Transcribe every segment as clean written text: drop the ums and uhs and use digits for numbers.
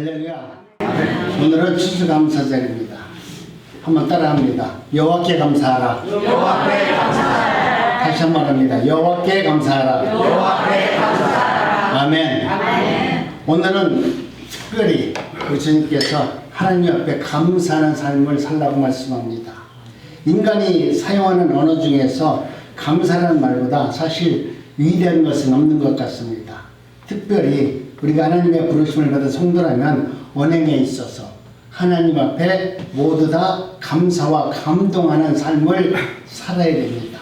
할렐루야. 오늘은 추수감사절입니다. 한번 따라합니다. 여호와께 감사하라. 여호와께 감사하라. 다시 한번 합니다. 여호와께 감사하라. 여호와께 감사하라. 아멘. 아멘. 오늘은 특별히 우리 주님께서 하나님 앞에 감사하는 삶을 살라고 말씀합니다. 인간이 사용하는 언어 중에서 감사라는 말보다 사실 위대한 것은 없는 것 같습니다. 특별히 우리가 하나님의 부르심을 받은 성도라면 언행에 있어서 하나님 앞에 모두 다 감사와 감동하는 삶을 살아야 됩니다.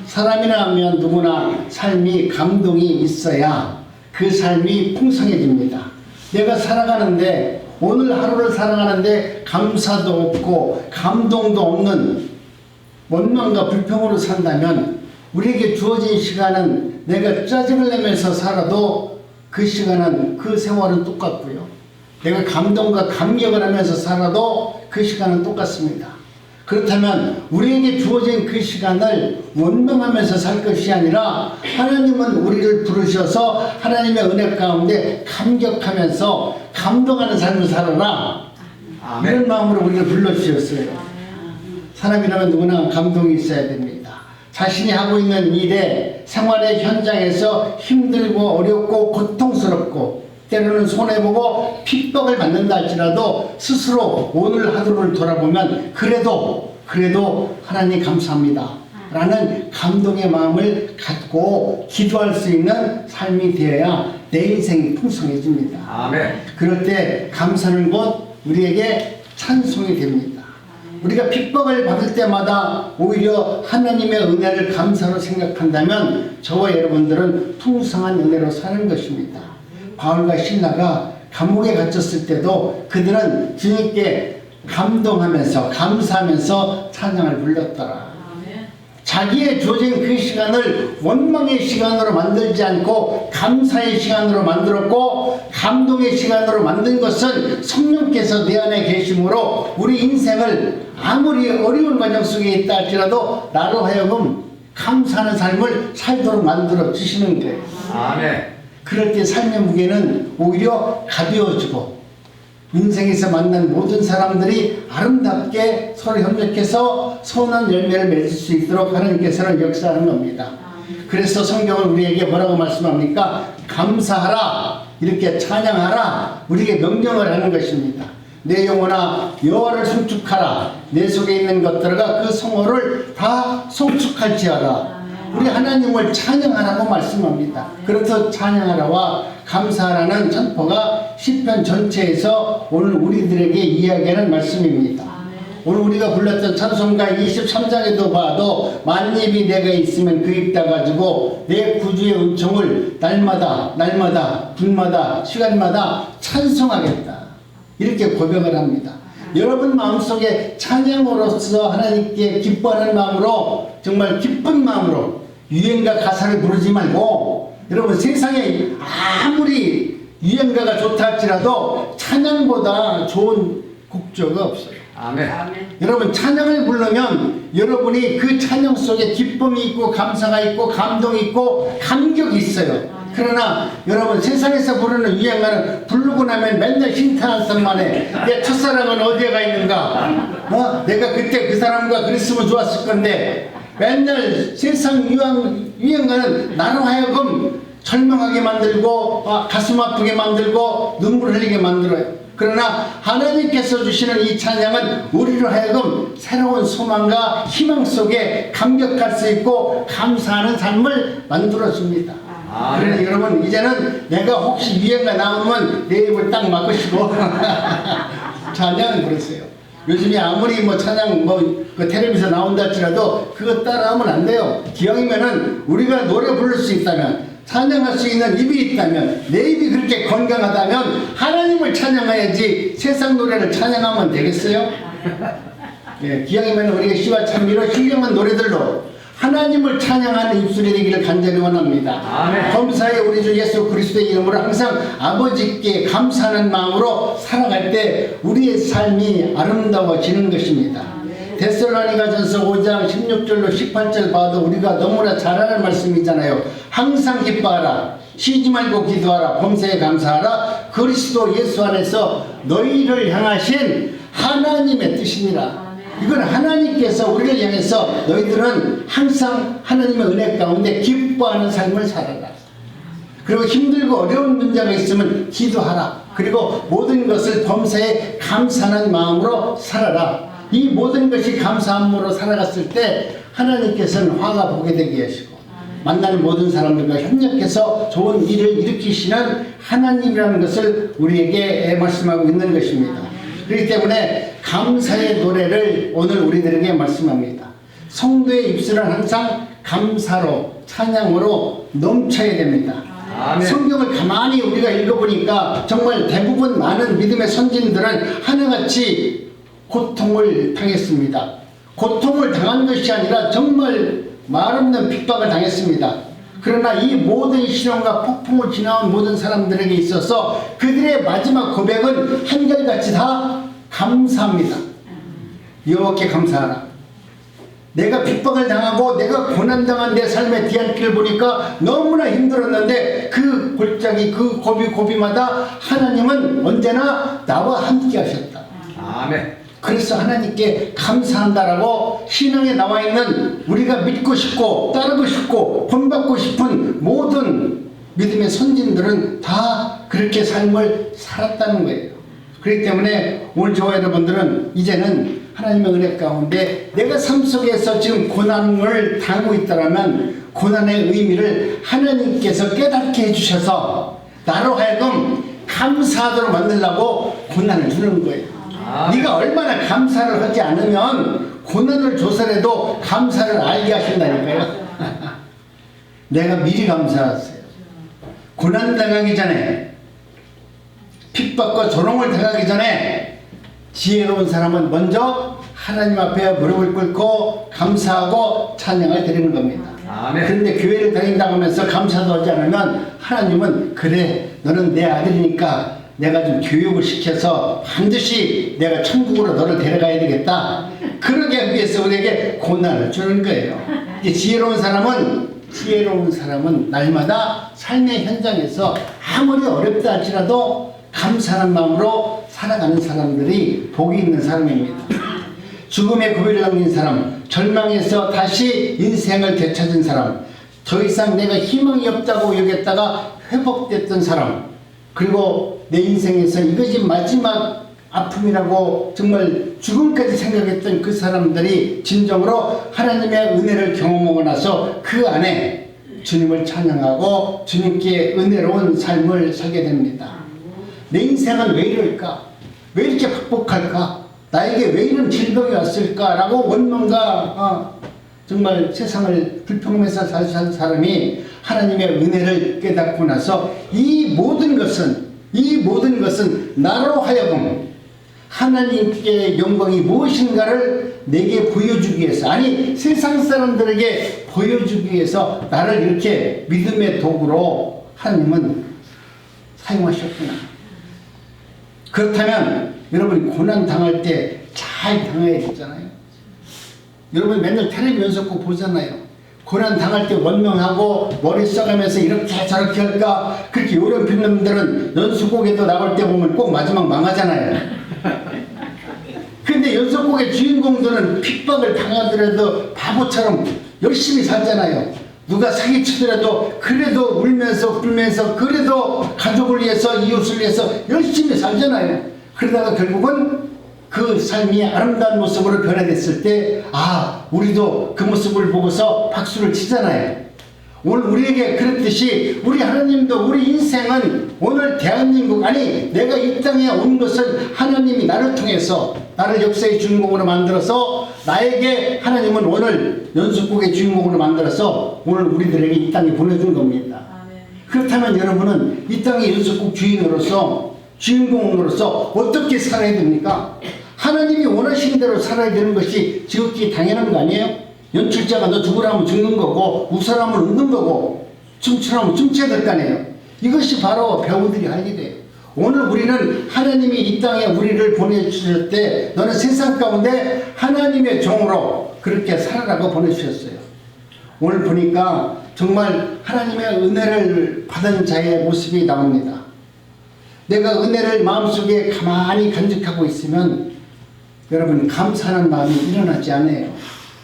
사람이라 하면 누구나 삶이 감동이 있어야 그 삶이 풍성해집니다. 내가 살아가는데 오늘 하루를 살아가는데 감사도 없고 감동도 없는 원망과 불평으로 산다면 우리에게 주어진 시간은 내가 짜증을 내면서 살아도 그 시간은 그 세월은 똑같고요. 내가 감동과 감격을 하면서 살아도 그 시간은 똑같습니다. 그렇다면 우리에게 주어진 그 시간을 원망하면서 살 것이 아니라 하나님은 우리를 부르셔서 하나님의 은혜 가운데 감격하면서 감동하는 삶을 살아라. 아멘. 이런 마음으로 우리를 불러주셨어요. 사람이라면 누구나 감동이 있어야 됩니다. 자신이 하고 있는 일에 생활의 현장에서 힘들고 어렵고 고통스럽고 때로는 손해보고 핍박을 받는다 할지라도 스스로 오늘 하루를 돌아보면 그래도 하나님 감사합니다 라는 감동의 마음을 갖고 기도할 수 있는 삶이 되어야 내 인생이 풍성해집니다. 아멘. 그럴 때 감사는 곧 우리에게 찬송이 됩니다. 우리가 핍박을 받을 때마다 오히려 하나님의 은혜를 감사로 생각한다면 저와 여러분들은 풍성한 은혜로 사는 것입니다. 바울과 실라가 감옥에 갇혔을 때도 그들은 주님께 감동하면서 감사하면서 찬양을 불렀더라. 자기의 주어진 그 시간을 원망의 시간으로 만들지 않고 감사의 시간으로 만들었고 감동의 시간으로 만든 것은 성령께서 내 안에 계심으로 우리 인생을 아무리 어려운 과정 속에 있다 할지라도 나로 하여금 감사하는 삶을 살도록 만들어 주시는 거예요. 아멘. 그럴 때 삶의 무게는 오히려 가벼워지고 인생에서 만난 모든 사람들이 아름답게 서로 협력해서 선한 열매를 맺을 수 있도록 하나님께서는 역사하는 겁니다. 그래서 성경은 우리에게 뭐라고 말씀합니까? 감사하라, 이렇게 찬양하라, 우리에게 명령을 하는 것입니다. 내 영혼아 여호와를 송축하라, 내 속에 있는 것들과 그 성호를 다 송축할지어다. 우리 하나님을 찬양하라고 말씀합니다. 그래서 찬양하라와 감사하라는 선포가 시편 전체에서 오늘 우리들에게 이야기하는 말씀입니다. 오늘 우리가 불렀던 찬송가 23장에도 봐도 만입이 내가 있으면 그 입 닫아가지고 내 구주의 은총을 날마다 분마다 시간마다 찬송하겠다, 이렇게 고백을 합니다. 여러분 마음속에 찬양으로서 하나님께 기뻐하는 마음으로, 정말 기쁜 마음으로 유행가 가사를 부르지 말고, 여러분 세상에 아무리 유행가가 좋다 할지라도 찬양보다 좋은 곡조가 없어요. 아멘. 여러분 찬양을 부르면 여러분이 그 찬양 속에 기쁨이 있고 감사가 있고 감동이 있고 감격이 있어요. 그러나 여러분 세상에서 부르는 유행가는 부르고 나면 맨날 싱탄한성만 해. 내 첫사랑은 어디에 가 있는가? 내가 그때 그 사람과 그랬으면 좋았을 건데, 맨날 세상 유행가는 나로 하여금 절망하게 만들고 가슴 아프게 만들고 눈물 흘리게 만들어요. 그러나 하나님께서 주시는 이 찬양은 우리로 하여금 새로운 소망과 희망 속에 감격할 수 있고 감사하는 삶을 만들어줍니다. 그러니 여러분 이제는 내가 혹시 유행가 나오면 내 입을 딱 막으시고 찬양을 부르세요. 요즘에 아무리 뭐 찬양 그 텔레비전 나온다 할지라도 그거 따라하면 안 돼요. 기왕이면은 우리가 노래 부를 수 있다면, 찬양할 수 있는 입이 있다면, 내 입이 그렇게 건강하다면 하나님을 찬양해야지 세상 노래를 찬양하면 되겠어요? 예, 기왕이면 우리가 시와 찬미로 훌륭한 노래들로 하나님을 찬양하는 입술이 되기를 간절히 원합니다. 아멘. 범사에 우리 주 예수 그리스도의 이름으로 항상 아버지께 감사하는 마음으로 살아갈 때 우리의 삶이 아름다워지는 것입니다. 데살로니가전서 5장 16절로 18절 봐도 우리가 너무나 잘 아는 말씀이잖아요. 항상 기뻐하라. 쉬지 말고 기도하라. 범사에 감사하라. 그리스도 예수 안에서 너희를 향하신 하나님의 뜻이니라. 이건 하나님께서 우리를 향해서 너희들은 항상 하나님의 은혜 가운데 기뻐하는 삶을 살아라. 그리고 힘들고 어려운 문제가 있으면 기도하라. 그리고 모든 것을 범사에 감사하는 마음으로 살아라. 이 모든 것이 감사함으로 살아갔을 때 하나님께서는 화가 보게 되게 하시고 만나는 모든 사람들과 협력해서 좋은 일을 일으키시는 하나님이라는 것을 우리에게 말씀하고 있는 것입니다. 그렇기 때문에 감사의 노래를 오늘 우리들에게 말씀합니다. 성도의 입술은 항상 감사로 찬양으로 넘쳐야 됩니다. 아멘. 성경을 가만히 우리가 읽어보니까 정말 대부분 많은 믿음의 선진들은 하나같이 고통을 당했습니다. 고통을 당한 것이 아니라 정말 말없는 핍박을 당했습니다. 그러나 이 모든 시련과 폭풍을 지나온 모든 사람들에게 있어서 그들의 마지막 고백은 한결같이 다 감사합니다. 여호와께 감사하라. 내가 핍박을 당하고 내가 고난당한 내 삶의 뒤안길을 보니까 너무나 힘들었는데 그 골짜기 그 고비고비마다 하나님은 언제나 나와 함께 하셨다. 아멘. 그래서 하나님께 감사한다라고 신앙에 나와 있는 우리가 믿고 싶고 따르고 싶고 본받고 싶은 모든 믿음의 선진들은 다 그렇게 삶을 살았다는 거예요. 그렇기 때문에 오늘 저와 여러분들은 이제는 하나님의 은혜 가운데 내가 삶 속에서 지금 고난을 당하고 있다면 고난의 의미를 하나님께서 깨닫게 해주셔서 나로 하여금 감사하도록 만들려고 고난을 주는 거예요. 네가 얼마나 감사를 하지 않으면 고난을 조사해도 감사를 알게 하신다니까요. 내가 미리 감사하세요. 고난 당하기 전에 핍박과 조롱을 당하기 전에 지혜로운 사람은 먼저 하나님 앞에 무릎을 꿇고 감사하고 찬양을 드리는 겁니다. 아멘. 그런데 교회를 다닌다고 하면서 감사도 하지 않으면 하나님은 그래 너는 내 아들이니까 내가 좀 교육을 시켜서 반드시 내가 천국으로 너를 데려가야 되겠다. 그러기 위해서 우리에게 고난을 주는 거예요. 지혜로운 사람은 날마다 삶의 현장에서 아무리 어렵다 할지라도 감사하는 마음으로 살아가는 사람들이 복이 있는 사람입니다. 죽음의 고비를 넘긴 사람, 절망에서 다시 인생을 되찾은 사람, 더 이상 내가 희망이 없다고 여겼다가 회복됐던 사람, 그리고 내 인생에서 이것이 마지막 아픔이라고 정말 죽음까지 생각했던 그 사람들이 진정으로 하나님의 은혜를 경험하고 나서 그 안에 주님을 찬양하고 주님께 은혜로운 삶을 살게 됩니다. 내 인생은 왜 이럴까? 왜 이렇게 극복할까? 나에게 왜 이런 질병이 왔을까라고 원망과 정말 세상을 불평하면서 산 사람이 하나님의 은혜를 깨닫고 나서 이 모든 것은 나로 하여금 하나님께 영광이 무엇인가를 내게 보여주기 위해서, 아니 세상 사람들에게 보여주기 위해서 나를 이렇게 믿음의 도구로 하나님은 사용하셨구나. 그렇다면 여러분이 고난 당할 때 잘 당해야 되잖아요. 여러분 맨날 텔레비 연속곡 보잖아요. 고난 당할 때 원망하고 머리 써가면서 이렇게 저렇게 할까. 그렇게 요령 피는 분들은 연속곡에도 나올 때 보면 꼭 마지막 망하잖아요. 근데 연속곡의 주인공들은 핍박을 당하더라도 바보처럼 열심히 살잖아요. 누가 사기치더라도 그래도 울면서 불면서 그래도 가족을 위해서 이웃을 위해서 열심히 살잖아요. 그러다가 결국은 그 삶이 아름다운 모습으로 변화됐을 때 우리도 그 모습을 보고서 박수를 치잖아요. 오늘 우리에게 그렇듯이 우리 하나님도 우리 인생은 오늘 대한민국, 아니 내가 이 땅에 온 것은 하나님이 나를 통해서 나를 역사의 주인공으로 만들어서 나에게 하나님은 오늘 연속곡의 주인공으로 만들어서 오늘 우리들에게 이 땅에 보내준 겁니다. 그렇다면 여러분은 이 땅의 연속곡 주인공으로서 어떻게 살아야 됩니까? 하나님이 원하시는 대로 살아야 되는 것이 지극히 당연한 거 아니에요? 연출자가 너 죽으라면 죽는 거고 웃으라면 웃는 거고 춤추라면 춤춰야 될 거 아니에요? 이것이 바로 배우들이 할 일이에요. 오늘 우리는 하나님이 이 땅에 우리를 보내주실 때 너는 세상 가운데 하나님의 종으로 그렇게 살아라고 보내주셨어요. 오늘 보니까 정말 하나님의 은혜를 받은 자의 모습이 나옵니다. 내가 은혜를 마음속에 가만히 간직하고 있으면 여러분 감사하는 마음이 일어나지 않아요.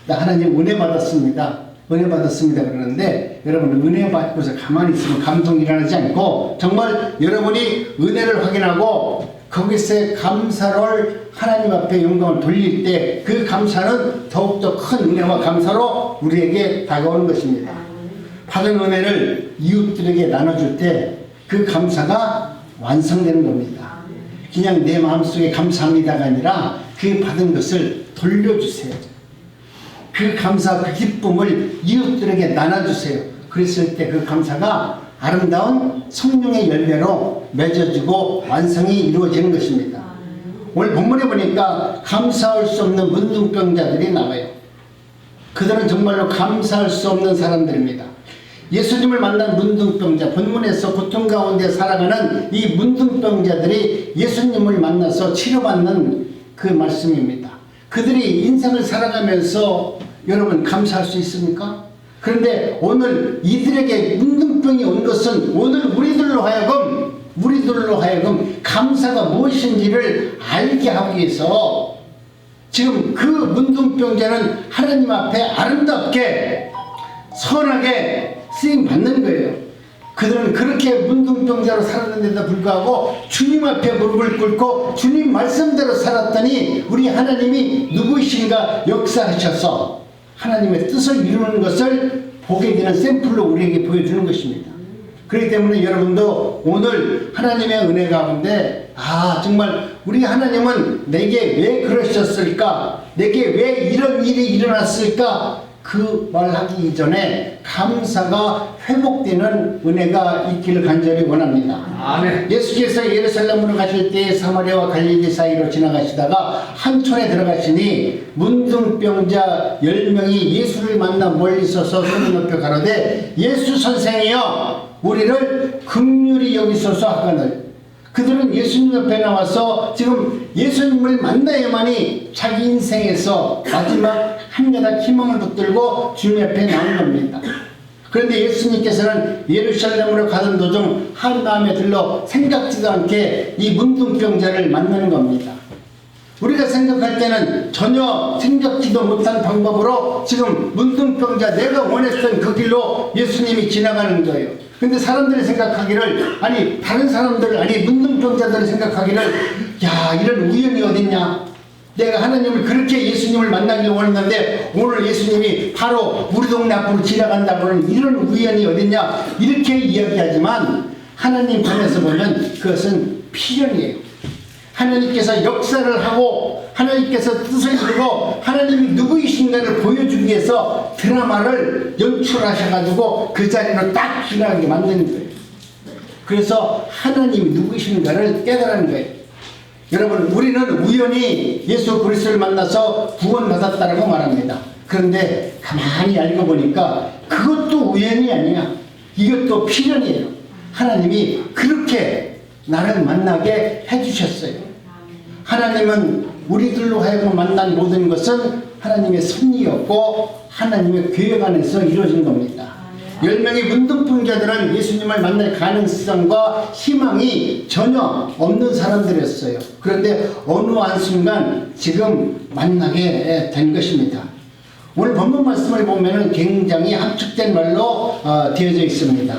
나 하나님 은혜 받았습니다. 은혜 받았습니다 그러는데 여러분 은혜 받고서 가만히 있으면 감동이 일어나지 않고 정말 여러분이 은혜를 확인하고 거기서 감사를 하나님 앞에 영광을 돌릴 때 그 감사는 더욱더 큰 은혜와 감사로 우리에게 다가오는 것입니다. 받은 은혜를 이웃들에게 나눠줄 때 그 감사가 완성되는 겁니다. 그냥 내 마음속에 감사합니다가 아니라 그 받은 것을 돌려주세요. 그 감사, 그 기쁨을 이웃들에게 나눠주세요. 그랬을 때 그 감사가 아름다운 성령의 열매로 맺어지고 완성이 이루어지는 것입니다. 오늘 본문에 보니까 감사할 수 없는 문둥병자들이 나와요. 그들은 정말로 감사할 수 없는 사람들입니다. 예수님을 만난 문둥병자, 본문에서 고통 가운데 살아가는 이 문둥병자들이 예수님을 만나서 치료받는 그 말씀입니다. 그들이 인생을 살아가면서 여러분 감사할 수 있습니까? 그런데 오늘 이들에게 문둥병이 온 것은 오늘 우리들로 하여금 감사가 무엇인지를 알게 하기 위해서 지금 그 문둥병자는 하나님 앞에 아름답게 선하게 쓰임 받는 거예요. 그들은 그렇게 문둥병자로 살았는데도 불구하고 주님 앞에 무릎을 꿇고 주님 말씀대로 살았더니 우리 하나님이 누구이신가 역사하셔서 하나님의 뜻을 이루는 것을 보게 되는 샘플로 우리에게 보여주는 것입니다. 그렇기 때문에 여러분도 오늘 하나님의 은혜 가운데 정말 우리 하나님은 내게 왜 그러셨을까? 내게 왜 이런 일이 일어났을까? 그 말하기 이전에 감사가 회복되는 은혜가 있기를 간절히 원합니다. 아멘. 예수께서 예루살렘으로 가실 때 사마리아와 갈릴리 사이로 지나가시다가 한 촌에 들어가시니 문둥병자 10명이 예수를 만나 멀리 서서 손을 높여 가로되 예수 선생이여 우리를 긍휼히 여기소서 하거늘 그들은 예수님 옆에 나와서 지금 예수님을 만나야만이 자기 인생에서 마지막 한 여닥 희망을 붙들고 주님 옆에 나온 겁니다. 그런데 예수님께서는 예루살렘으로 가던 도중 한 마음에 들러 생각지도 않게 이 문둥병자를 만나는 겁니다. 우리가 생각할 때는 전혀 생각지도 못한 방법으로 지금 문둥병자 내가 원했던 그 길로 예수님이 지나가는 거예요. 근데 사람들이 생각하기를 다른 사람들 문둥병자들이 생각하기를 야 이런 우연이 어딨냐 내가 하나님을 그렇게 예수님을 만나길 원했는데 오늘 예수님이 바로 우리 동네 앞으로 지나간다고는 이런 우연이 어딨냐 이렇게 이야기하지만 하나님 편에서 보면 그것은 필연이에요. 하나님께서 역사를 하고 하나님께서 뜻을 이루고 하나님이 누구이신가를 보여주기 위해서 드라마를 연출하셔가지고 그 자리로 딱 지나가게 만드는 거예요. 그래서 하나님이 누구이신가를 깨달은 거예요. 여러분 우리는 우연히 예수 그리스도를 만나서 구원받았다라고 말합니다. 그런데 가만히 알고 보니까 그것도 우연이 아니야. 이것도 필연이에요. 하나님이 그렇게 나를 만나게 해주셨어요. 하나님은 우리들로 하여금 만난 모든 것은 하나님의 섭리였고 하나님의 계획 안에서 이루어진 겁니다. 10명의 문둥병자들은 예수님을 만날 가능성과 희망이 전혀 없는 사람들이었어요. 그런데 어느 한순간 지금 만나게 된 것입니다. 오늘 본문 말씀을 보면 굉장히 함축된 말로 되어져 있습니다.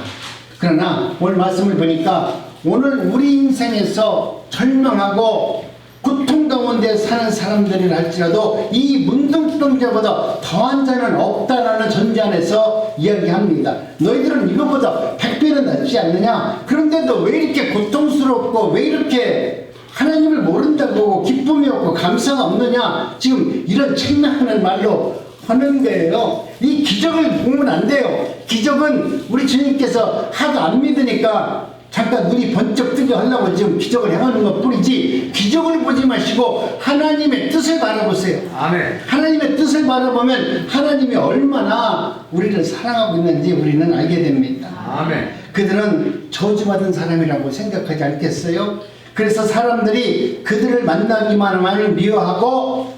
그러나 오늘 말씀을 보니까 오늘 우리 인생에서 절망하고 고통 가운데 사는 사람들이라 할지라도 이 문둥병자보다 더한 자는 없다라는 전제 안에서 이야기합니다. 너희들은 이것보다 100배는 낫지 않느냐? 그런데도 왜 이렇게 고통스럽고 왜 이렇게 하나님을 모른다고 기쁨이 없고 감사가 없느냐? 지금 이런 책망하는 말로 하는 거예요. 이 기적을 보면 안 돼요. 기적은 우리 주님께서 하도 안 믿으니까 잠깐 눈이 번쩍 뜨게 하려고 지금 기적을 행하는 것 뿐이지 기적을 보지 마시고 하나님의 뜻을 바라보세요. 아멘. 하나님의 뜻을 바라보면 하나님이 얼마나 우리를 사랑하고 있는지 우리는 알게 됩니다. 아멘. 그들은 저주받은 사람이라고 생각하지 않겠어요? 그래서 사람들이 그들을 만나기만을 미워하고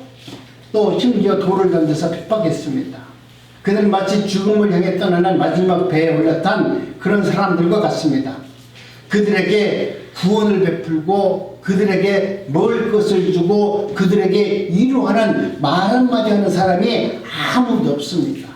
또 심지어 돌을 던져서 핍박했습니다. 그들은 마치 죽음을 향해 떠나는 마지막 배에 올라탄 그런 사람들과 같습니다. 그들에게 구원을 베풀고 그들에게 먹을 것을 주고 그들에게 위로하는 말 한마디 하는 사람이 아무도 없습니다.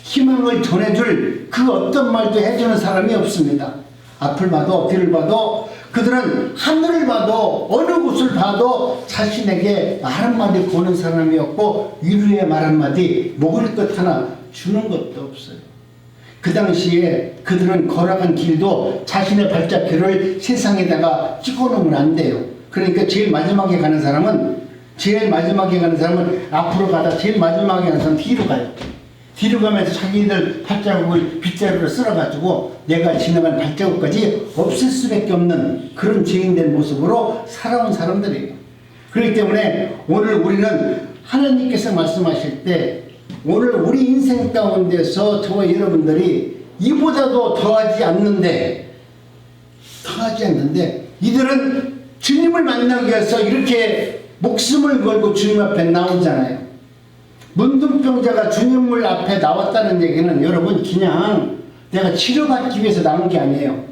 희망을 전해줄 그 어떤 말도 해주는 사람이 없습니다. 앞을 봐도 뒤를 봐도 그들은 하늘을 봐도 어느 곳을 봐도 자신에게 말 한마디 거는 사람이 없고 위로의 말 한마디 먹을 것 하나 주는 것도 없어요. 그 당시에 그들은 걸어간 길도 자신의 발자취를 세상에다가 찍어놓으면 안 돼요. 그러니까 제일 마지막에 가는 사람은 앞으로 가다 제일 마지막에 가는 사람은 뒤로 가요. 뒤로 가면서 자기들 발자국을 빗자루로 쓸어가지고 내가 지나간 발자국까지 없앨 수밖에 없는 그런 죄인된 모습으로 살아온 사람들이에요. 그렇기 때문에 오늘 우리는 하나님께서 말씀하실 때 오늘 우리 인생 가운데서 저와 여러분들이 이보다도 더하지 않는데 이들은 주님을 만나기 위해서 이렇게 목숨을 걸고 주님 앞에 나오잖아요. 문둥병자가 주님 앞에 나왔다는 얘기는 여러분 그냥 내가 치료받기 위해서 나온 게 아니에요.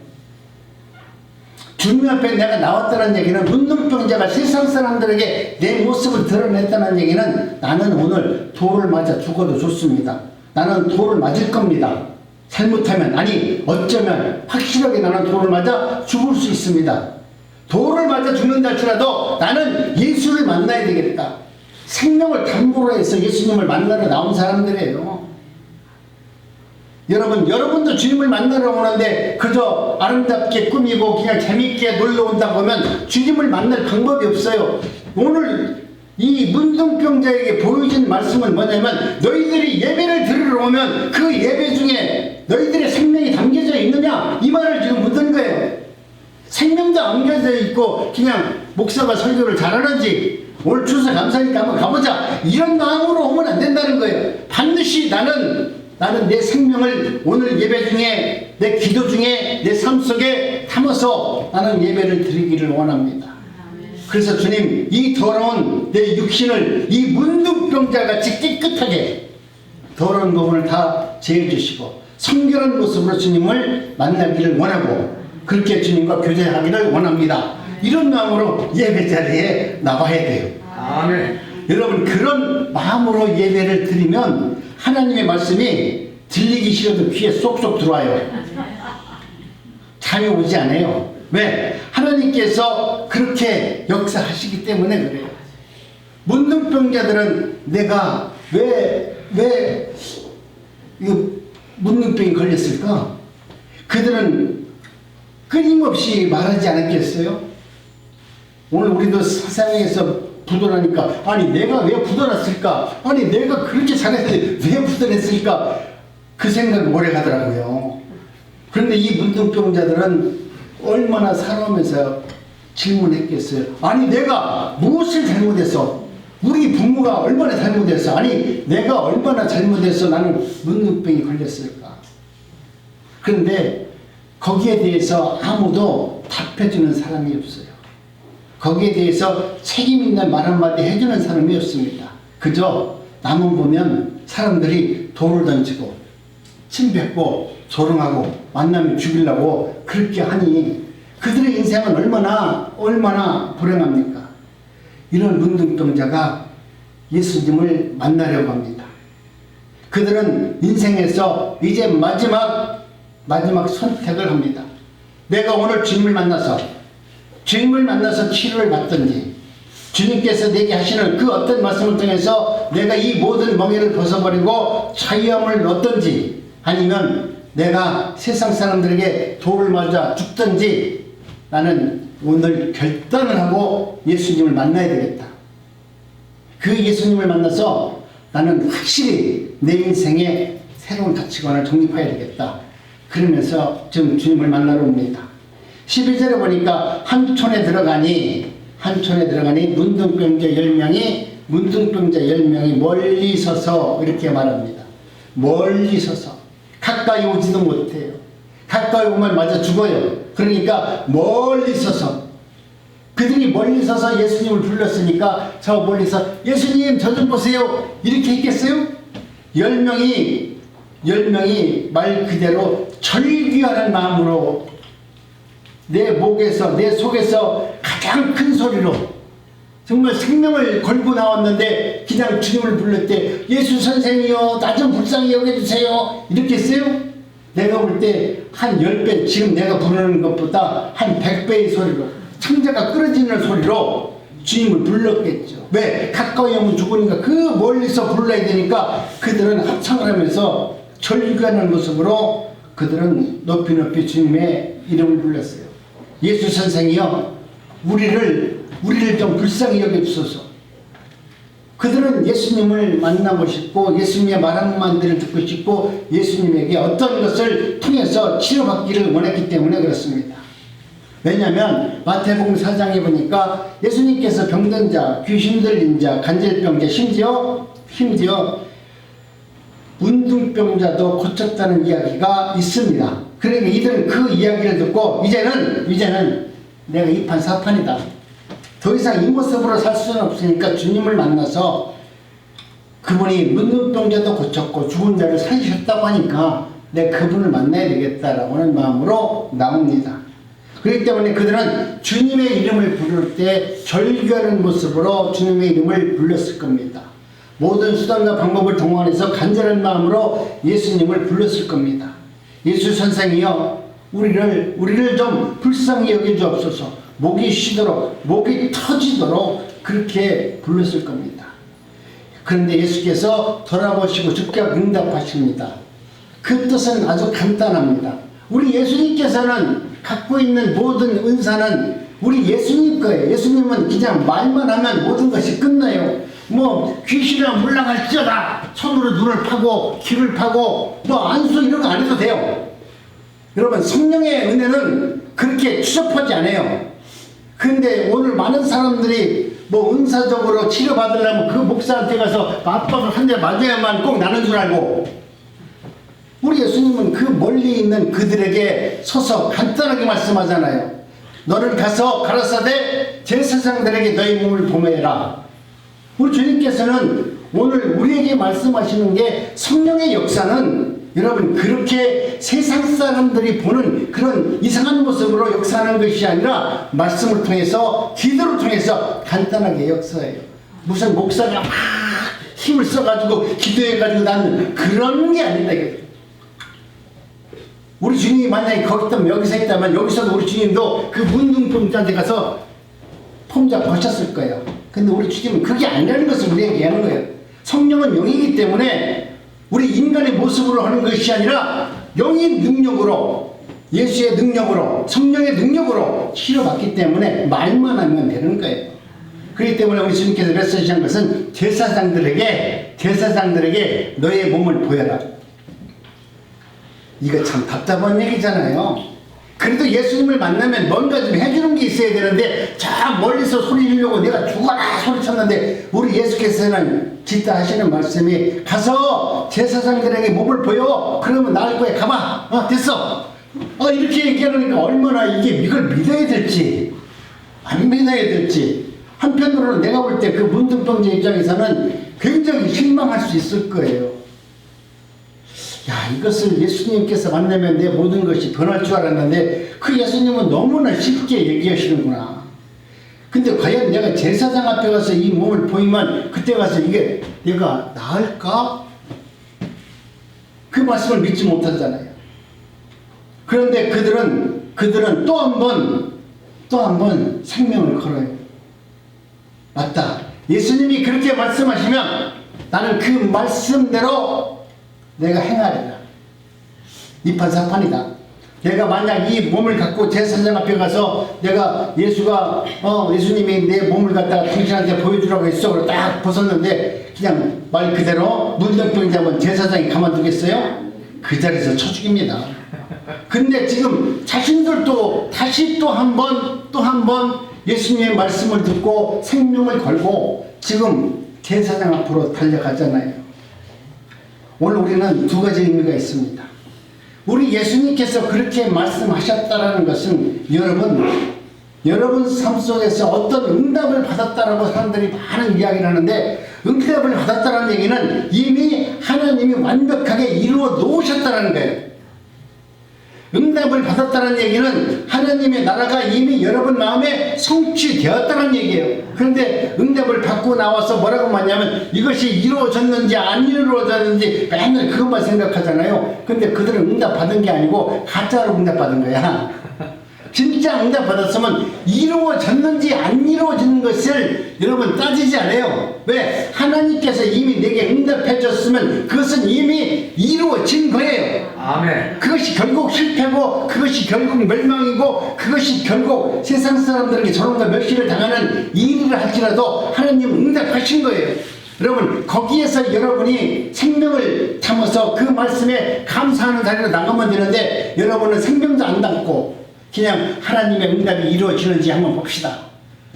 주님 앞에 내가 나왔다는 얘기는 문둥병자가 세상 사람들에게 내 모습을 드러냈다는 얘기는 나는 오늘 돌을 맞아 죽어도 좋습니다. 나는 돌을 맞을 겁니다. 잘못하면 어쩌면 확실하게 나는 돌을 맞아 죽을 수 있습니다. 돌을 맞아 죽는다 할지라도 나는 예수를 만나야 되겠다. 생명을 담보로 해서 예수님을 만나러 나온 사람들이에요. 여러분도 주님을 만나러 오는데 그저 아름답게 꾸미고 그냥 재밌게 놀러 온다 보면 주님을 만날 방법이 없어요. 오늘 이 문둥병자에게 보여진 말씀은 뭐냐면 너희들이 예배를 들으러 오면 그 예배 중에 너희들의 생명이 담겨져 있느냐 이 말을 지금 묻는 거예요. 생명도 안겨져 있고 그냥 목사가 설교를 잘하는지 오늘 주셔서 감사하니까 한번 가보자 이런 마음으로 오면 안 된다는 거예요. 반드시 나는 내 생명을 오늘 예배 중에 내 기도 중에 내 삶 속에 담아서 나는 예배를 드리기를 원합니다. 그래서 주님 이 더러운 내 육신을 이 문둥병자같이 깨끗하게 더러운 부분을 다 제해주시고 성결한 모습으로 주님을 만나기를 원하고 그렇게 주님과 교제하기를 원합니다. 이런 마음으로 예배 자리에 나와야 돼요. 아멘. 여러분 그런 마음으로 예배를 드리면 하나님의 말씀이 들리기 싫어도 귀에 쏙쏙 들어와요. 잠이 오지 않아요. 왜? 하나님께서 그렇게 역사하시기 때문에 그래요. 문둥병자들은 내가 왜 문둥병이 걸렸을까? 그들은 끊임없이 말하지 않았겠어요? 오늘 우리도 세상에서 부도나니까 내가 왜 부도났을까? 내가 그렇게 잘했는데 왜 부도났을까? 그 생각이 오래 가더라고요. 그런데 이 문둥병자들은 얼마나 살아오면서 질문했겠어요. 내가 무엇을 잘못했어? 우리 부모가 얼마나 잘못했어? 내가 얼마나 잘못해서 나는 문둥병이 걸렸을까? 그런데 거기에 대해서 아무도 답해주는 사람이 없어요. 거기에 대해서 책임 있는 말 한마디 해주는 사람이 없습니다. 그저 남은 보면 사람들이 돌을 던지고 침 뱉고 조롱하고 만나면 죽이려고 그렇게 하니 그들의 인생은 얼마나 불행합니까? 이런 문둥병자가 예수님을 만나려고 합니다. 그들은 인생에서 이제 마지막 선택을 합니다. 내가 오늘 주님을 만나서 치료를 받든지 주님께서 내게 하시는 그 어떤 말씀을 통해서 내가 이 모든 멍에를 벗어버리고 자유함을 얻든지 아니면 내가 세상 사람들에게 돌을 맞아 죽든지 나는 오늘 결단을 하고 예수님을 만나야 되겠다. 그 예수님을 만나서 나는 확실히 내 인생에 새로운 가치관을 정립해야 되겠다. 그러면서 지금 주님을 만나러 옵니다. 11절에 보니까 한 촌에 들어가니 문둥병자 10명이 멀리 서서 이렇게 말합니다. 멀리 서서 가까이 오지도 못해요. 가까이 오면 맞아 죽어요. 그러니까 멀리 서서 그들이 멀리 서서 예수님을 불렀으니까 저 멀리서 예수님 저 좀 보세요 이렇게 했겠어요? 10명이 말 그대로 절규하는 마음으로 내 목에서 내 속에서 가장 큰 소리로 정말 생명을 걸고 나왔는데 그냥 주님을 불렀을 때 예수 선생이요 나 좀 불쌍히 여겨주세요 이렇게 했어요? 내가 볼 때 한 10배 지금 내가 부르는 것보다 한 100배의 소리로 창자가 끊어지는 소리로 주님을 불렀겠죠. 왜? 가까이 오면 죽으니까 그 멀리서 불러야 되니까 그들은 합창을 하면서 절규하는 모습으로 그들은 높이 주님의 이름을 불렀어요. 예수 선생이여 우리를 좀 불쌍히 여겨주소서. 그들은 예수님을 만나고 싶고 예수님의 말하는 말들을 듣고 싶고 예수님에게 어떤 것을 통해서 치료받기를 원했기 때문에 그렇습니다. 왜냐하면 마태복음 4장에 보니까 예수님께서 병든 자, 귀신 들린 자, 간질병자, 심지어 문둥병자도 고쳤다는 이야기가 있습니다. 그러니까 이들은 그 이야기를 듣고 이제는 내가 이 판 사판이다. 더 이상 이 모습으로 살 수는 없으니까 주님을 만나서 그분이 문둥병자도 고쳤고 죽은 자를 살리셨다고 하니까 내가 그분을 만나야 되겠다라고 하는 마음으로 나옵니다. 그렇기 때문에 그들은 주님의 이름을 부를 때 절규하는 모습으로 주님의 이름을 불렀을 겁니다. 모든 수단과 방법을 동원해서 간절한 마음으로 예수님을 불렀을 겁니다. 예수 선생이여 우리를 좀 불쌍히 여겨주옵소서. 목이 쉬도록 목이 터지도록 그렇게 불렀을 겁니다. 그런데 예수께서 돌아보시고 즉각 응답하십니다. 그 뜻은 아주 간단합니다. 우리 예수님께서는 갖고 있는 모든 은사는 우리 예수님 거예요. 예수님은 그냥 말만 하면 모든 것이 끝나요. 뭐 귀신이나 물러갈지어다 손으로 눈을 파고 귀를 파고 뭐 안수 이런 거 안 해도 돼요. 여러분 성령의 은혜는 그렇게 추접하지 않아요. 근데 오늘 많은 사람들이 뭐 은사적으로 치료받으려면 그 목사한테 가서 압박을 한 대 맞아야만 꼭 나는 줄 알고 우리 예수님은 그 멀리 있는 그들에게 서서 간단하게 말씀하잖아요. 너는 가서 가라사대 제사장들에게 너희 몸을 보매라. 우리 주님께서는 오늘 우리에게 말씀하시는 게 성령의 역사는 여러분 그렇게 세상 사람들이 보는 그런 이상한 모습으로 역사하는 것이 아니라 말씀을 통해서 기도를 통해서 간단하게 역사해요. 무슨 목사가 막 힘을 써가지고 기도해가지고 나는 그런 게 아니다. 우리 주님이 만약에 거기 있다면 여기서 있다면 여기서도 우리 주님도 그 문둥병자한테 가서 폼잡 거셨을 거예요. 근데 우리 주님은 그게 아니라는 것을 우리에게 하는 거예요. 성령은 영이기 때문에 우리 인간의 모습으로 하는 것이 아니라 영인 능력으로 예수의 능력으로 성령의 능력으로 치료받기 때문에 말만 하면 되는 거예요. 그렇기 때문에 우리 주님께서 말씀하신 것은 제사장들에게 너의 몸을 보여라. 이거 참 답답한 얘기잖아요. 그래도 예수님을 만나면 뭔가 좀 해주는 게 있어야 되는데 저 멀리서 소리 지르려고 내가 죽어라 소리쳤는데 우리 예수께서는 짓다 하시는 말씀이 가서 제사장들에게 몸을 보여. 그러면 나을 거야. 가봐. 됐어. 이렇게 얘기하니까 얼마나 이걸 믿어야 될지 안 믿어야 될지 한편으로는 내가 볼 때 그 문둥병자 입장에서는 굉장히 실망할 수 있을 거예요. 야, 이것을 예수님께서 만나면 내 모든 것이 변할 줄 알았는데 그 예수님은 너무나 쉽게 얘기하시는구나. 근데 과연 내가 제사장 앞에 가서 이 몸을 보이면 그때 가서 이게 내가 나을까? 그 말씀을 믿지 못하잖아요. 그런데 그들은 또 한 번 생명을 걸어요. 맞다. 예수님이 그렇게 말씀하시면 나는 그 말씀대로 내가 행하리라. 이판사판이다. 내가 만약 이 몸을 갖고 제사장 앞에 가서 내가 예수님이 내 몸을 갖다가 당신한테 보여주라고 했어. 그리고 딱 벗었는데 그냥 말 그대로 문둥병자면 제사장이 가만두겠어요? 그 자리에서 쳐 죽입니다. 근데 지금 자신들도 다시 또 한 번 예수님의 말씀을 듣고 생명을 걸고 지금 제사장 앞으로 달려가잖아요. 오늘 우리는 두 가지 의미가 있습니다. 우리 예수님께서 그렇게 말씀하셨다라는 것은 여러분 삶 속에서 어떤 응답을 받았다라고 사람들이 많은 이야기를 하는데 응답을 받았다는 얘기는 이미 하나님 하나님이 완벽하게 이루어 놓으셨다는 거예요. 응답을 받았다는 얘기는 하나님의 나라가 이미 여러분 마음에 성취되었다는 얘기예요. 그런데 응답을 받고 나와서 뭐라고 말하냐면 이것이 이루어졌는지 안 이루어졌는지 맨날 그것만 생각하잖아요. 근데 그들은 응답 받은 게 아니고 가짜로 응답 받은 거야. 진짜 응답 받았으면 이루어졌는지 안 이루어지는 것을 여러분 따지지 않아요. 왜? 하나님께서 이미 내게 응답해 줬으면 그것은 이미 이루어진 거예요. 아멘. 그것이 결국 실패고 그것이 결국 멸망이고 그것이 결국 세상 사람들에게 저런가 멸시를 당하는 일을 할지라도 하나님 응답하신 거예요. 여러분 거기에서 여러분이 생명을 담아서 그 말씀에 감사하는 자리로 나가면 되는데 여러분은 생명도 안 담고 그냥 하나님의 응답이 이루어지는지 한번 봅시다.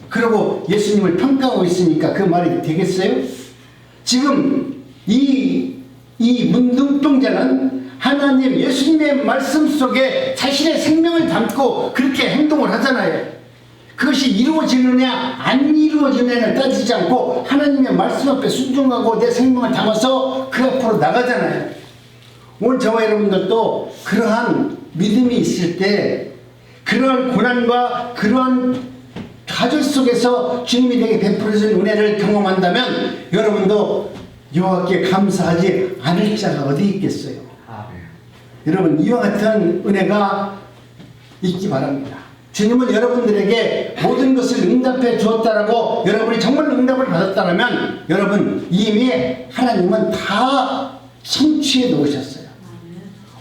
그리고 예수님을 평가하고 있으니까 그 말이 되겠어요? 지금 이 문둥병자는 하나님 예수님의 말씀 속에 자신의 생명을 담고 그렇게 행동을 하잖아요. 그것이 이루어지느냐 안 이루어지느냐를 따지지 않고 하나님의 말씀 앞에 순종하고 내 생명을 담아서 그 앞으로 나가잖아요. 오늘 저와 여러분들도 그러한 믿음이 있을 때 그러한 고난과 그러한 가절 속에서 주님이 내게 베풀어준 은혜를 경험한다면 여러분도 여호와께 감사하지 않을 자가 어디 있겠어요. 아멘. 여러분 이와 같은 은혜가 있기 바랍니다. 주님은 여러분들에게 모든 것을 응답해 주었다라고 여러분이 정말 응답을 받았다면 여러분 이미 하나님은 다 성취해 놓으셨어요.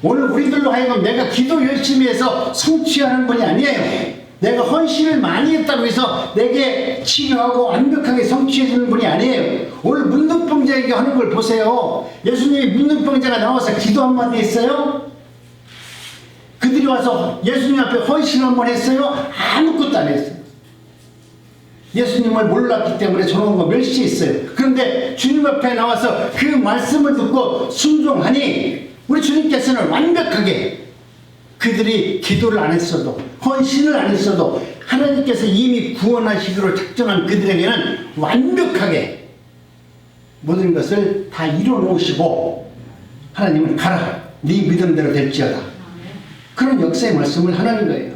오늘 우리들로 하여금 내가 기도 열심히 해서 성취하는 분이 아니에요. 내가 헌신을 많이 했다고 해서 내게 치료하고 완벽하게 성취해 주는 분이 아니에요. 오늘 문둥병자에게 하는 걸 보세요. 예수님이 문둥병자가 나와서 기도 한마디 했어요? 그들이 와서 예수님 앞에 헌신 한번 했어요? 아무것도 안 했어요. 예수님을 몰랐기 때문에 저런 거 멸시했어요. 그런데 주님 앞에 나와서 그 말씀을 듣고 순종하니 우리 주님께서는 완벽하게 그들이 기도를 안 했어도 헌신을 안 했어도 하나님께서 이미 구원하시기로 작정한 그들에게는 완벽하게 모든 것을 다 이루어 놓으시고 하나님은 가라 네 믿음대로 될지어다 그런 역사의 말씀을 하는 거예요.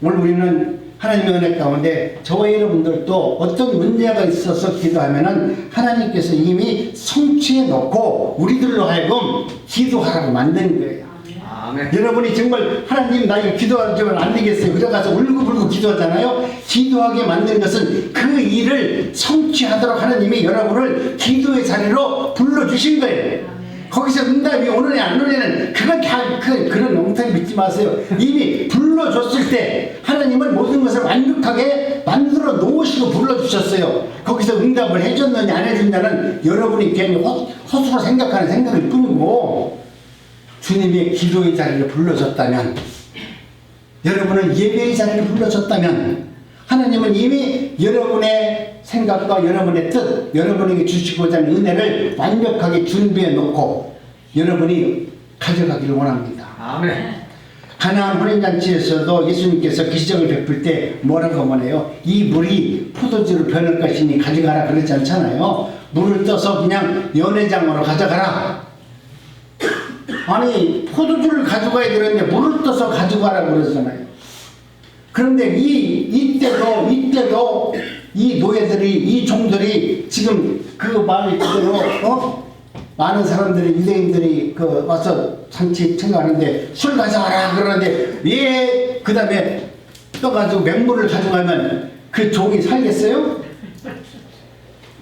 오늘 우리는 하나님의 은혜 가운데 저와 여러분들도 어떤 문제가 있어서 기도하면은 하나님께서 이미 성취해 놓고 우리들로 하여금 기도하라고 만드는 거예요. 아멘. 여러분이 정말 하나님 나 이거 기도하면 안 되겠어요. 그래가서 울고불고 기도하잖아요. 기도하게 만드는 것은 그 일을 성취하도록 하나님이 여러분을 기도의 자리로 불러주신 거예요. 거기서 응답이 오느냐 안 오느냐는 그건 다 그런 엉터리 믿지 마세요. 이미 불러줬을 때 하나님은 모든 것을 완벽하게 만들어 놓으시고 불러주셨어요. 거기서 응답을 해줬느냐 안 해줬느냐는 여러분이 괜히 허수로 생각하는 생각일 뿐이고 주님의 기도의 자리를 불러줬다면 여러분은 예배의 자리를 불러줬다면 하나님은 이미 여러분의 생각과 여러분의 뜻, 여러분에게 주시고자 하는 은혜를 완벽하게 준비해 놓고 여러분이 가져가기를 원합니다. 아멘. 가나안 혼인잔치에서도 예수님께서 기적을 베풀 때 뭐라고 말해요? 이 물이 포도주로 변할 것이니 가져가라 그러지 않잖아요. 물을 떠서 그냥 연회장으로 가져가라. 아니 포도주를 가져가야 되는데 물을 떠서 가져가라고 그러잖아요. 그런데 이때도 이 노예들이 이 종들이 지금 그 마음이 그대로 많은 사람들이 유대인들이 와서 잔치 청하는데 술 가져가라 그러는데 왜 그 다음에 떠가지고 맹물을 가져가면 그 종이 살겠어요?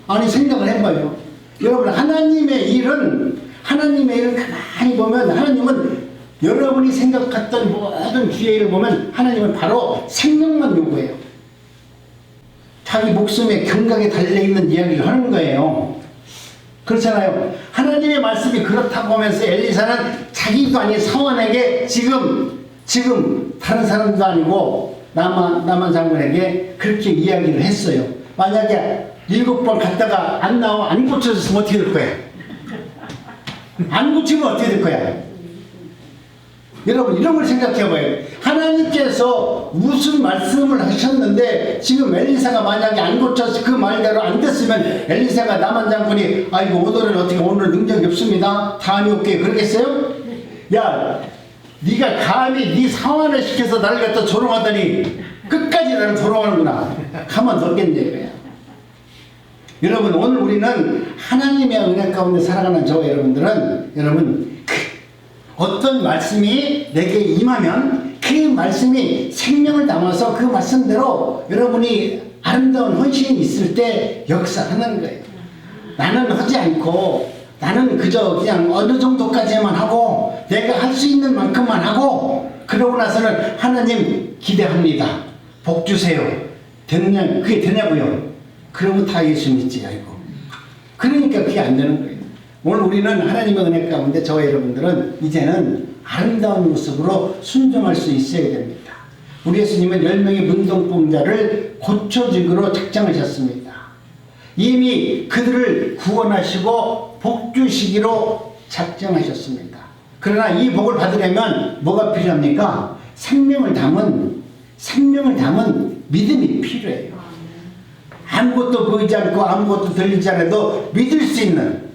아니 생각을 해봐요. 여러분 하나님의 일은 가만히 보면 하나님은 여러분이 생각했던 모든 기회를 보면 하나님은 바로 생명만 요구해요. 자기 목숨의 경각에 달려있는 이야기를 하는 거예요. 그렇잖아요. 하나님의 말씀이 그렇다고 하면서 엘리사는 자기도 아닌 사원에게 지금 다른 사람도 아니고 나만 장군에게 그렇게 이야기를 했어요. 만약에 7번 갔다가 안 고쳐졌으면 어떻게 될 거야? 안 고치면 어떻게 될 거야? 여러분 이런 걸 생각해 봐요. 하나님께서 무슨 말씀을 하셨는데 지금 엘리사가 만약에 안 고쳐서 그 말대로 안 됐으면 엘리사가 나만 장군이 아이고 오늘은 어떻게 오늘 능력이 없습니다. 다음에 올게 그러겠어요? 야 네가 감히 네 상환을 시켜서 나를 갖다 조롱하더니 끝까지 나를 조롱하는구나. 가만 뒀겠네 이거야. 여러분 오늘 우리는 하나님의 은혜 가운데 살아가는 저 여러분들은 여러분 어떤 말씀이 내게 임하면 그 말씀이 생명을 담아서 그 말씀대로 여러분이 아름다운 헌신이 있을 때 역사하는 거예요. 나는 하지 않고 나는 그저 그냥 어느 정도까지만 하고 내가 할 수 있는 만큼만 하고 그러고 나서는 하나님 기대합니다. 복 주세요. 되느냐 그게 되냐고요. 그러면 다 예수 믿지 아이고. 그러니까 그게 안 되는 거예요. 오늘 우리는 하나님의 은혜 가운데 저와 여러분들은 이제는 아름다운 모습으로 순종할 수 있어야 됩니다. 우리 예수님은 10명의 문둥병자를 고쳐주기로 작정하셨습니다. 이미 그들을 구원하시고 복 주시기로 작정하셨습니다. 그러나 이 복을 받으려면 뭐가 필요합니까? 생명을 담은 믿음이 필요해요. 아무것도 보이지 않고 아무것도 들리지 않아도 믿을 수 있는,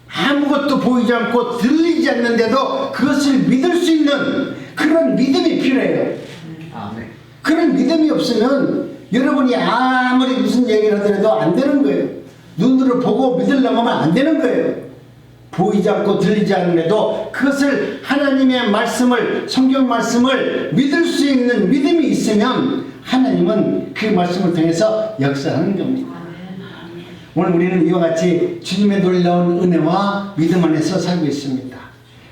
아무것도 보이지 않고 들리지 않는데도 그것을 믿을 수 있는 그런 믿음이 필요해요. 아멘. 그런 믿음이 없으면 여러분이 아무리 무슨 얘기를 하더라도 안 되는 거예요. 눈으로 보고 믿으려면 안 되는 거예요. 보이지 않고 들리지 않는데도 그것을 하나님의 말씀을, 성경 말씀을 믿을 수 있는 믿음이 있으면 하나님은 그 말씀을 통해서 역사하는 겁니다. 오늘 우리는 이와 같이 주님의 놀라운 은혜와 믿음 안에서 살고 있습니다.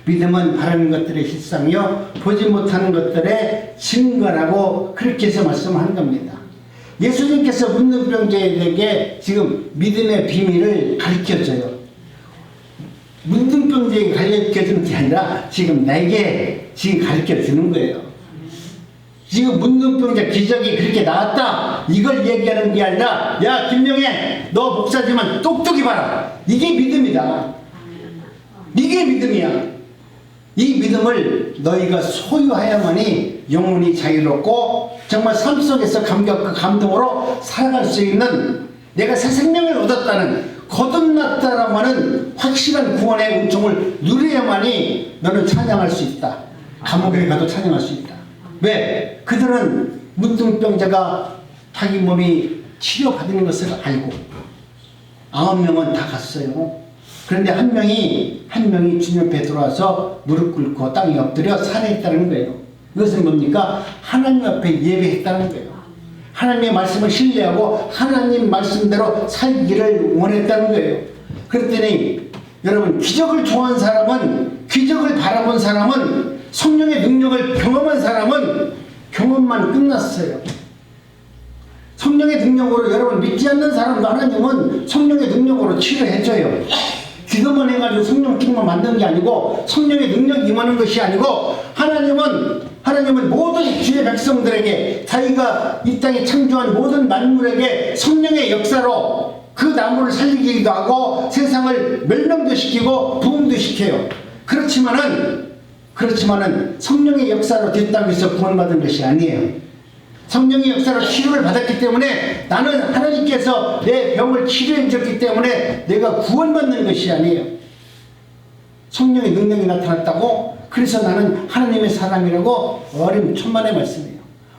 믿음은 바라는 것들의 실상이요 보지 못하는 것들의 증거라고 그렇게 해서 말씀하는 겁니다. 예수님께서 문둥병자에게 지금 믿음의 비밀을 가르쳐줘요. 문둥병자에게 가르쳐주는 게 아니라 지금 내게 지금 가르쳐주는 거예요. 지금 문둥병자 기적이 그렇게 나왔다 이걸 얘기하는 게 아니라 야 김영애 너 목사지만 똑똑히 봐라. 이게 믿음이다. 이게 믿음이야. 이 믿음을 너희가 소유하야만이 영혼이 자유롭고 정말 삶 속에서 감격과 감동으로 살아갈 수 있는, 내가 새 생명을 얻었다는, 거듭났다라고 하는 확실한 구원의 은총을 누려야만이 너는 찬양할 수 있다. 감옥에 가도 찬양할 수 있다. 왜? 그들은 문둥병자가 자기 몸이 치료받는 것을 알고 9명은 다 갔어요. 그런데 한 명이 주님 앞에 들어와서 무릎 꿇고 땅에 엎드려 살해했다는 거예요. 이것은 뭡니까? 하나님 앞에 예배했다는 거예요. 하나님의 말씀을 신뢰하고 하나님 말씀대로 살기를 원했다는 거예요. 그랬더니 여러분, 기적을 좋아하는 사람은, 기적을 바라본 사람은, 성령의 능력을 경험한 사람은 경험만 끝났어요. 성령의 능력으로, 여러분 믿지 않는 사람도 하나님은 성령의 능력으로 치료해줘요. 기도만 해가지고 성령 충만 만드는 게 아니고, 성령의 능력이 임하는 것이 아니고, 하나님은 모든 주의 백성들에게, 자기가 이 땅에 창조한 모든 만물에게 성령의 역사로 그 나무를 살리기도 하고 세상을 멸망도 시키고 부흥도 시켜요. 그렇지만은 성령의 역사로 뒷땅에서 구원받은 것이 아니에요. 성령의 역사로 치료를 받았기 때문에, 나는 하나님께서 내 병을 치료해 줬기 때문에 내가 구원받는 것이 아니에요. 성령의 능력이 나타났다고 그래서 나는 하나님의 사람이라고 어림천만의 말씀이에요.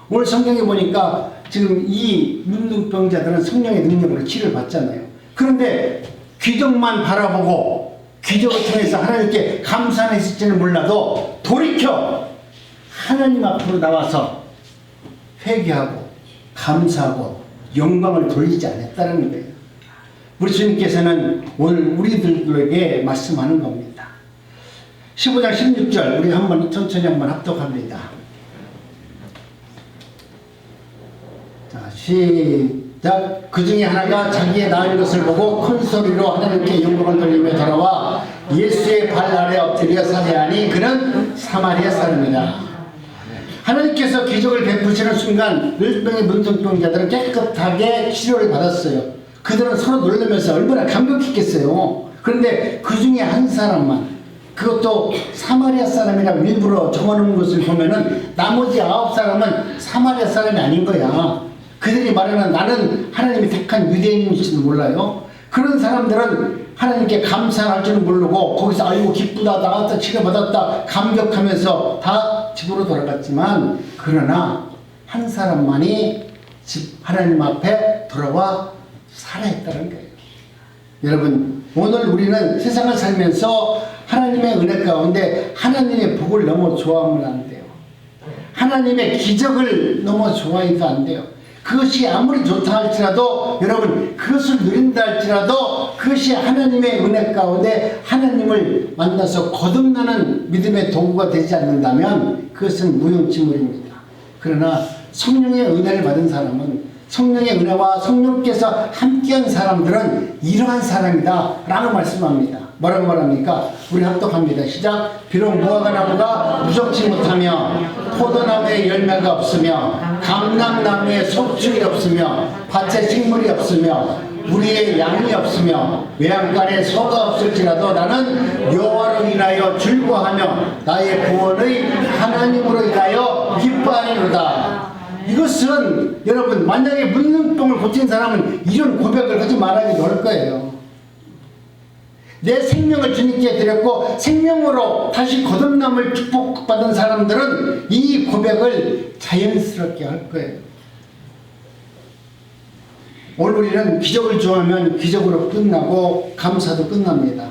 오늘 성경에 보니까 지금 이 문둥병자들은 성령의 능력으로 치료를 받잖아요. 그런데 기적만 바라보고 기적을 통해서 하나님께 감사했을지는 몰라도 돌이켜 하나님 앞으로 나와서 회개하고 감사하고 영광을 돌리지 않았다는 거예요. 우리 주님께서는 오늘 우리들에게 말씀하는 겁니다. 15장 16절 우리 한번 천천히 한번 합독합니다. 자, 시작. 그 중에 하나가 자기의 나은 것을 보고 큰 소리로 하나님께 영광을 돌리며 돌아와 예수의 발 아래 엎드려 사죄하니 그는 사마리아 사람이다. 하나님께서 기적을 베푸시는 순간 10명의 문둥병자들은 깨끗하게 치료를 받았어요. 그들은 서로 놀라면서 얼마나 감격했겠어요. 그런데 그 중에 한 사람만, 그것도 사마리아 사람이라고 일부러 적어놓은 것을 보면은 나머지 9사람은 사마리아 사람이 아닌 거야. 그들이 말하는 나는 하나님이 택한 유대인일지도 몰라요. 그런 사람들은 하나님께 감사할 줄은 모르고 거기서 아이고 기쁘다 나왔다 치료받았다 감격하면서 다 집으로 돌아갔지만, 그러나 한 사람만이 집 하나님 앞에 돌아와 살아있다는 거예요. 여러분, 오늘 우리는 세상을 살면서 하나님의 은혜 가운데 하나님의 복을 너무 좋아하면 안 돼요. 하나님의 기적을 너무 좋아해도 안 돼요. 그것이 아무리 좋다 할지라도, 여러분, 그것을 누린다 할지라도 그것이 하나님의 은혜 가운데 하나님을 만나서 거듭나는 믿음의 도구가 되지 않는다면 그것은 무용지물입니다. 그러나 성령의 은혜를 받은 사람은, 성령의 은혜와 성령께서 함께한 사람들은 이러한 사람이다 라고 말씀합니다. 뭐라고 말합니까? 우리 합독합니다. 시작. 비록 무화과 나무가 무성치 못하며 포도나무에 열매가 없으며 감람나무에 속축이 없으며 밭에 식물이 없으며 우리의 양이 없으며 외양간에 소가 없을지라도 나는 여호와로 인하여 즐거워하며 나의 구원의 하나님으로 인하여 기뻐하리로다. 이것은 여러분, 만약에 문둥병을 고친 사람은 이런 고백을 하지 말하기 어려울 거예요. 내 생명을 주님께 드렸고 생명으로 다시 거듭남을 축복받은 사람들은 이 고백을 자연스럽게 할 거예요. 오늘 우리는 기적을 좋아하면 기적으로 끝나고 감사도 끝납니다.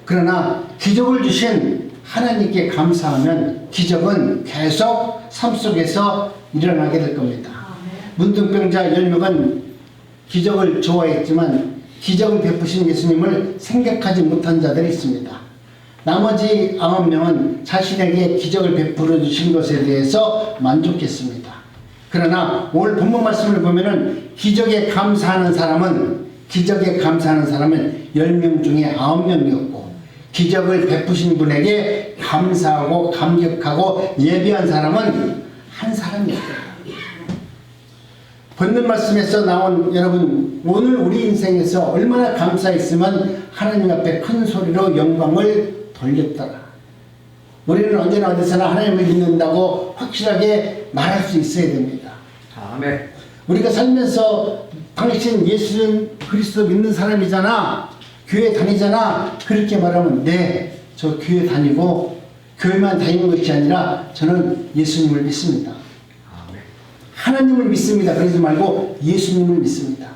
그러나 기적을 주신 하나님께 감사하면 기적은 계속 삶 속에서 일어나게 될 겁니다. 문둥병자 10명은 기적을 좋아했지만 기적을 베푸신 예수님을 생각하지 못한 자들이 있습니다. 나머지 9명은 자신에게 기적을 베풀어 주신 것에 대해서 만족했습니다. 그러나 오늘 본문 말씀을 보면은 기적에 감사하는 사람은 10명 중에 9명이었고, 기적을 베푸신 분에게 감사하고 감격하고 예배한 사람은 한 사람이었어요. 본문 말씀에서 나온, 여러분, 오늘 우리 인생에서 얼마나 감사했으면 하나님 앞에 큰 소리로 영광을 돌렸더라. 우리는 언제나 어디서나 하나님을 믿는다고 확실하게 말할 수 있어야 됩니다. 아멘. 우리가 살면서 당신 예수 그리스도 믿는 사람이잖아, 교회 다니잖아, 그렇게 말하면 네, 저 교회 다니고 교회만 다니는 것이 아니라 저는 예수님을 믿습니다. 하나님을 믿습니다. 그러지 말고 예수님을 믿습니다.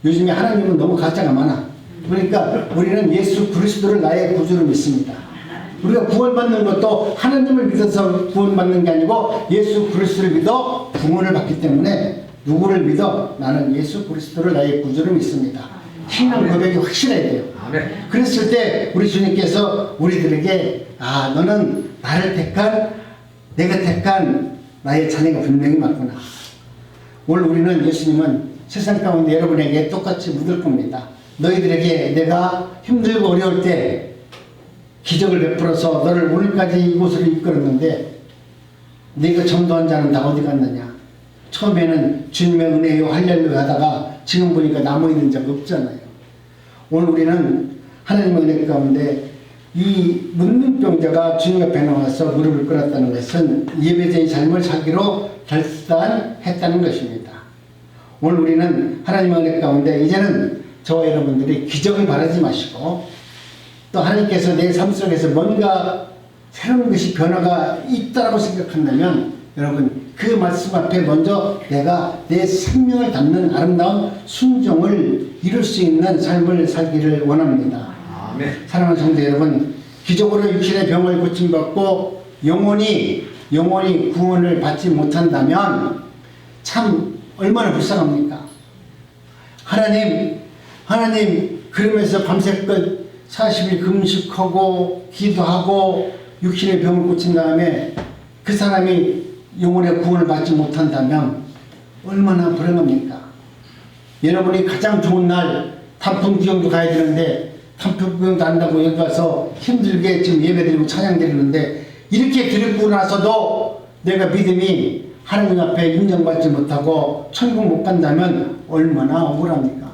요즘에 하나님은 너무 가짜가 많아. 그러니까 우리는 예수 그리스도를 나의 구주로 믿습니다. 우리가 구원받는 것도 하나님을 믿어서 구원받는 게 아니고 예수 그리스도를 믿어 구원을 받기 때문에, 누구를 믿어? 나는 예수 그리스도를 나의 구주로 믿습니다. 신앙 고백이 확실해야 돼요. 그랬을 때 우리 주님께서 우리들에게 너는 나를 택한, 내가 택한 나의 자녀가 분명히 맞구나. 오늘 우리는 예수님은 세상 가운데 여러분에게 똑같이 묻을 겁니다. 너희들에게 내가 힘들고 어려울 때 기적을 베풀어서 너를 오늘까지 이곳으로 이끌었는데 네가 전도한 자는 다 어디 갔느냐. 처음에는 주님의 은혜요 할렐루야 하다가 지금 보니까 남아있는 자가 없잖아요. 오늘 우리는 하나님의 은혜 가운데 이 문둥병자가 주님 앞에 나와서 무릎을 꿇었다는 것은 예배자의 삶을 살기로 결단했다는 것입니다. 오늘 우리는 하나님의 은혜 가운데 이제는 저와 여러분들이 기적을 바라지 마시고, 또 하나님께서 내 삶 속에서 뭔가 새로운 것이 변화가 있다고 생각한다면 여러분 그 말씀 앞에 먼저 내가 내 생명을 담는 아름다운 순종을 이룰 수 있는 삶을 살기를 원합니다. 사랑하는 성도 여러분, 기적으로 육신의 병을 고침받고 영원히 구원을 받지 못한다면 참 얼마나 불쌍합니까? 하나님 그러면서 밤새껏 40일 금식하고 기도하고 육신의 병을 고친 다음에 그 사람이 영혼의 구원을 받지 못한다면 얼마나 불행합니까? 여러분이 가장 좋은 날 단풍 구경도 가야 되는데 단풍 구경도 안다고 여기 와서 힘들게 지금 예배드리고 찬양드리는데, 이렇게 드리고 나서도 내가 믿음이 하나님 앞에 인정받지 못하고 천국 못 간다면 얼마나 억울합니까?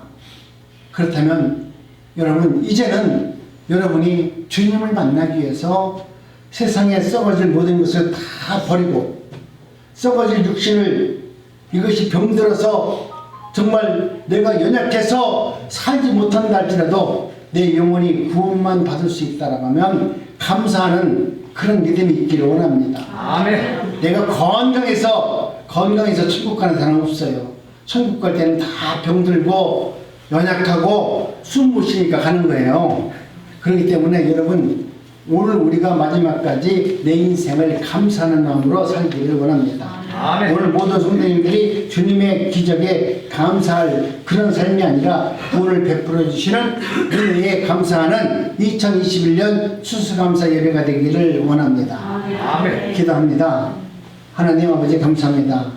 그렇다면 여러분 이제는 여러분이 주님을 만나기 위해서 세상에 썩어질 모든 것을 다 버리고 썩어질 육신을 이것이 병들어서 정말 내가 연약해서 살지 못한다 할지라도 내 영혼이 구원만 받을 수 있다라고 하면 감사하는 그런 믿음이 있기를 원합니다. 아멘. 내가 건강해서 천국 가는 사람 없어요. 천국 갈 때는 다 병들고 연약하고 숨 못 쉬니까 가는 거예요. 그렇기 때문에 여러분 오늘 우리가 마지막까지 내 인생을 감사하는 마음으로 살기를 원합니다. 아멘. 오늘 모든 성도님들이 주님의 기적에 감사할 그런 삶이 아니라 구원을 베풀어 주시는 은혜에 감사하는 2021년 추수감사 예배가 되기를 원합니다. 아멘. 기도합니다. 하나님 아버지 감사합니다.